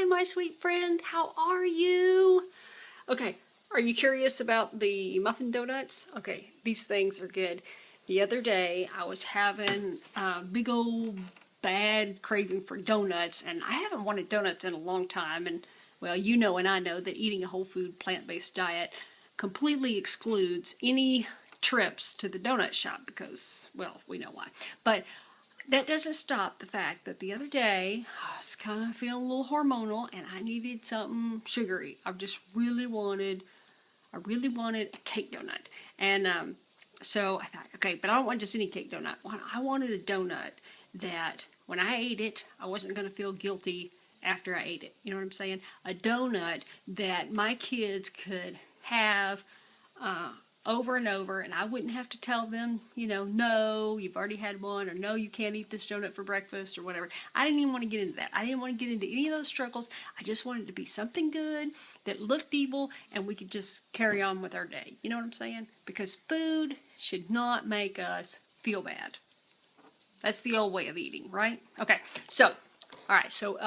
Hi, my sweet friend. How are you? Okay, are you curious about the muffin donuts? Okay, these things are good. The other day, I was having a big old bad craving for donuts, and I haven't wanted donuts in a long time. And well, you know and I know that eating a whole food plant-based diet completely excludes any trips to the donut shop because, well, we know why. But that doesn't stop the fact that the other day I was kind of feeling a little hormonal and I needed something sugary. I really wanted a cake donut. And so I thought, okay, but I don't want just any cake donut. I wanted a donut that when I ate it, I wasn't going to feel guilty after I ate it. You know what I'm saying? A donut that my kids could have over and over, and I wouldn't have to tell them, you know, no, you've already had one, or no, you can't eat this donut for breakfast, or whatever. I didn't even want to get into that. I didn't want to get into any of those struggles. I just wanted it to be something good that looked evil, and we could just carry on with our day. You know what I'm saying? Because food should not make us feel bad. That's the old way of eating, right? Okay, so, all right, so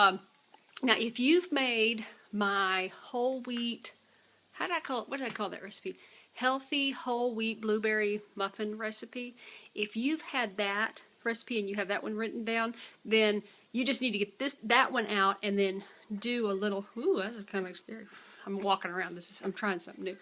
now if you've made my whole wheat, what did I call that recipe? Healthy whole wheat blueberry muffin recipe. If you've had that recipe and you have that one written down, then you just need to get that one out and then do a little, ooh, that's kind of scary. I'm walking around, I'm trying something new.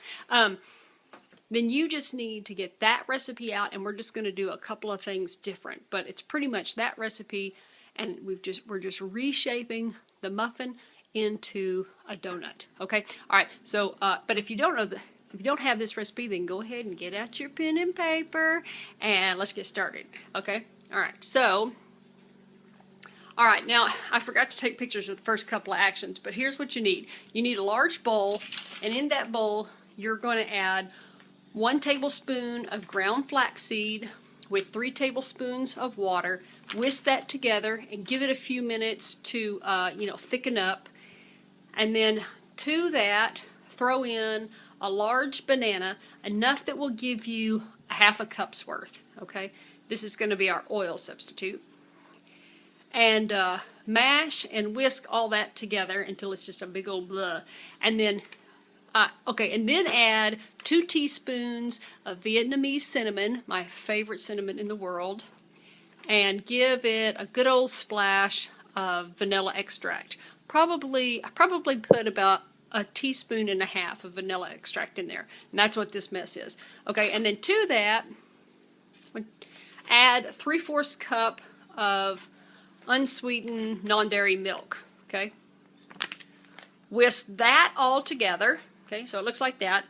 Then you just need to get that recipe out, and we're just going to do a couple of things different, but it's pretty much that recipe, and we're just reshaping the muffin into a donut. Okay, all right. So, but if you don't know if you don't have this recipe, then go ahead and get out your pen and paper, and let's get started. Okay, all right. So, all right. Now I forgot to take pictures of the first couple of actions, but here's what you need. You need a large bowl, and in that bowl, you're going to add 1 tablespoon of ground flaxseed with 3 tablespoons of water. Whisk that together and give it a few minutes to thicken up. And then to that, throw in a large banana, enough that will give you half a cup's worth. Okay, this is going to be our oil substitute. And mash and whisk all that together until it's just a big old blah. And then and then add 2 teaspoons of Vietnamese cinnamon, my favorite cinnamon in the world, and give it a good old splash of vanilla extract. I probably put about 1.5 teaspoons of vanilla extract in there, and that's what this mess is. Okay, and then to that, add 3/4 cup of unsweetened non-dairy milk. Okay, whisk that all together. Okay, so it looks like that.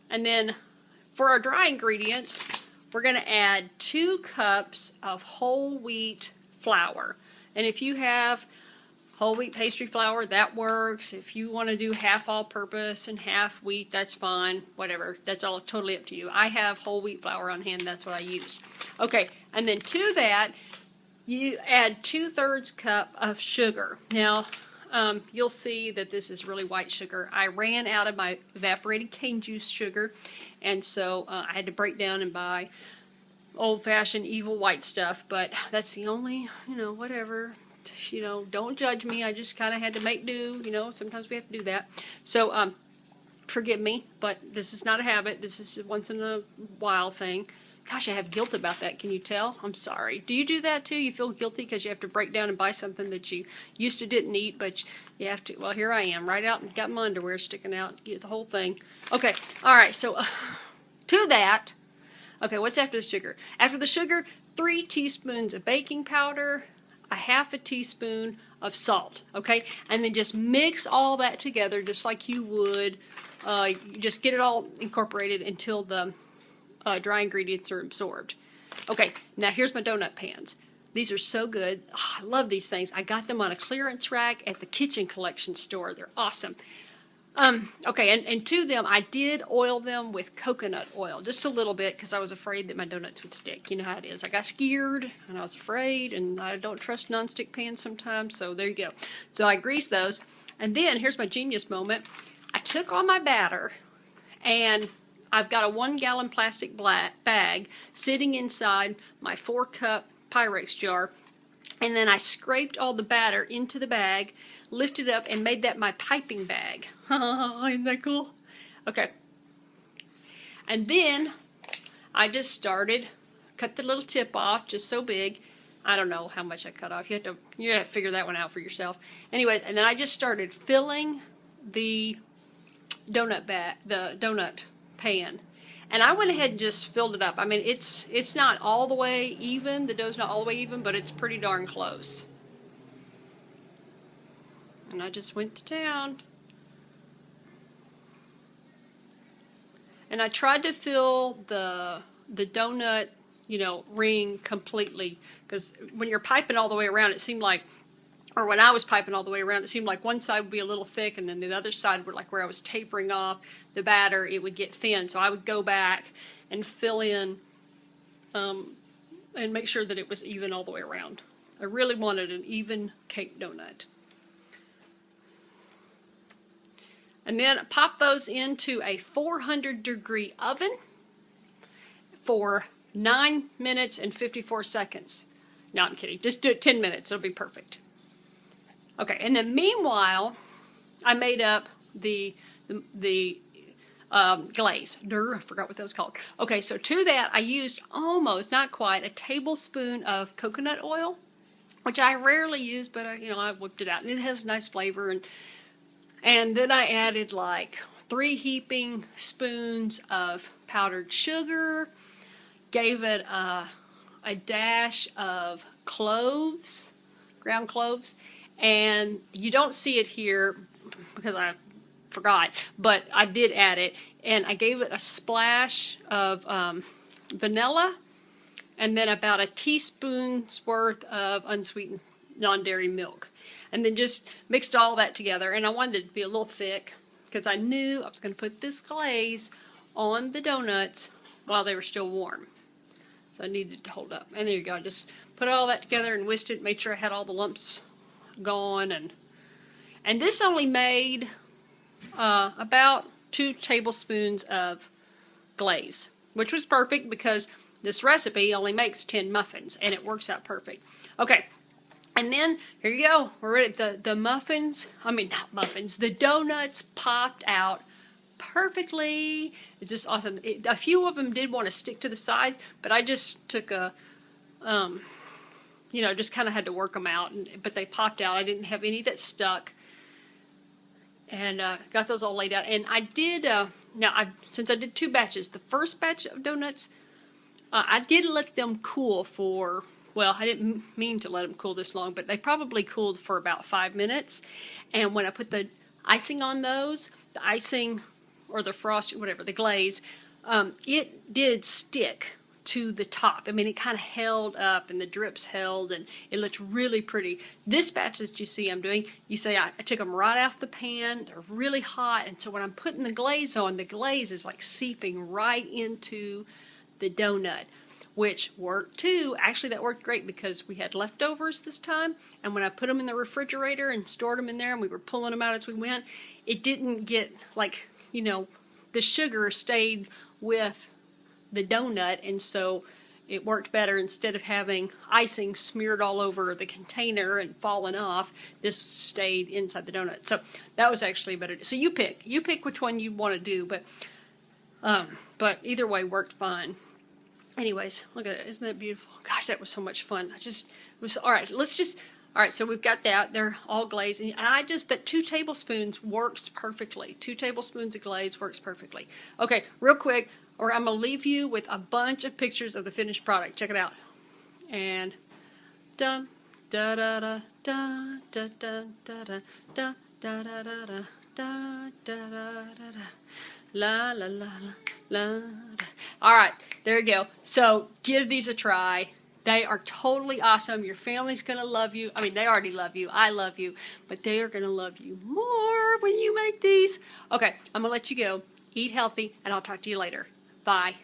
And then for our dry ingredients, we're going to add 2 cups of whole wheat flour. And if you have whole wheat pastry flour, that works. If you want to do half all-purpose and half wheat, that's fine. Whatever, that's all totally up to you. I have whole wheat flour on hand, that's what I use. Okay, and then to that, you add 2/3 cup of sugar. Now, you'll see that this is really white sugar. I ran out of my evaporated cane juice sugar, and so I had to break down and buy old-fashioned evil white stuff, but that's the only, whatever, don't judge me. I just kind of had to make do, sometimes we have to do that. So, forgive me, but this is not a habit. This is a once in a while thing. Gosh, I have guilt about that. Can you tell? I'm sorry. Do you do that too? You feel guilty because you have to break down and buy something that you used to didn't eat, but you have to. Well, here I am, right out and got my underwear sticking out. Get the whole thing. Okay. All right. So to that, okay, what's after the sugar? After the sugar, 3 teaspoons of baking powder, 1/2 teaspoon of salt. Okay, and then just mix all that together just like you would. Just get it all incorporated until the dry ingredients are absorbed. Okay, now here's my donut pans. These are so good. Oh, I love these things. I got them on a clearance rack at the Kitchen Collection store. They're awesome. Okay, and to them, I did oil them with coconut oil, just a little bit, because I was afraid that my donuts would stick. You know how it is. I got scared, and I was afraid, and I don't trust nonstick pans sometimes, so there you go. So I greased those, and then, here's my genius moment. I took all my batter, and I've got a 1-gallon plastic bag sitting inside my 4-cup Pyrex jar, And then I scraped all the batter into the bag, lifted it up, and made that my piping bag. Isn't that cool? Okay. And then I just started, cut the little tip off, just so big. I don't know how much I cut off. You have to figure that one out for yourself. Anyways, and then I just started filling the donut pan. And I went ahead and just filled it up. I mean, it's not all the way even. The dough's not all the way even, but it's pretty darn close. And I just went to town. And I tried to fill the donut, you know, ring completely. Because when you're piping all the way around, it seemed like, or when I was piping all the way around, it seemed like one side would be a little thick, and then the other side would, like where I was tapering off the batter, it would get thin. So I would go back and fill in and make sure that it was even all the way around. I really wanted an even cake donut. And then pop those into a 400-degree oven for 9 minutes and 54 seconds. No, I'm kidding. Just do it 10 minutes. It'll be perfect. Okay, and then meanwhile, I made up the glaze. I forgot what that was called. Okay, so to that, I used almost, not quite, a tablespoon of coconut oil, which I rarely use, but I whipped it out. And it has a nice flavor. And then I added like 3 heaping spoons of powdered sugar, gave it a dash of cloves, ground cloves, and you don't see it here because I forgot, but I did add it, and I gave it a splash of vanilla, and then about a teaspoon's worth of unsweetened non-dairy milk. And then just mixed all that together, and I wanted it to be a little thick because I knew I was going to put this glaze on the donuts while they were still warm. So I needed to hold up. And there you go. I just put all that together and whisked it, made sure I had all the lumps gone. And this only made about 2 tablespoons of glaze, which was perfect because this recipe only makes 10 muffins, and it works out perfect. Okay. And then, here you go, we're ready. The muffins, the donuts popped out perfectly. It's just awesome. A few of them did want to stick to the sides, but I just took just kind of had to work them out, but they popped out. I didn't have any that stuck. And got those all laid out. And I did, since I did 2 batches, the first batch of donuts, I did let them cool for... Well, I didn't mean to let them cool this long, but they probably cooled for about 5 minutes. And when I put the icing on those, the icing or the frosting, whatever, the glaze, it did stick to the top. I mean, it kind of held up, and the drips held, and it looked really pretty. This batch that you see I'm doing, you see I took them right off the pan. They're really hot, and so when I'm putting the glaze on, the glaze is like seeping right into the donut, which worked too. Actually, that worked great because we had leftovers this time, and when I put them in the refrigerator and stored them in there and we were pulling them out as we went, it didn't get like, the sugar stayed with the donut, and so it worked better. Instead of having icing smeared all over the container and falling off, this stayed inside the donut. So that was actually better. So you pick which one you want to do, but either way worked fine. Anyways, look at it. Isn't that beautiful? Gosh, that was so much fun. All right, so we've got that. They're all glazed. And that 2 tablespoons works perfectly. 2 tablespoons of glaze works perfectly. Okay, real quick, or I'm going to leave you with a bunch of pictures of the finished product. Check it out. And dun, da da da da da da da da da da da da da da da. La la la la la. Alright, there you go. So give these a try. They are totally awesome. Your family's going to love you. I mean, they already love you. I love you. But they are going to love you more when you make these. Okay, I'm going to let you go. Eat healthy, and I'll talk to you later. Bye.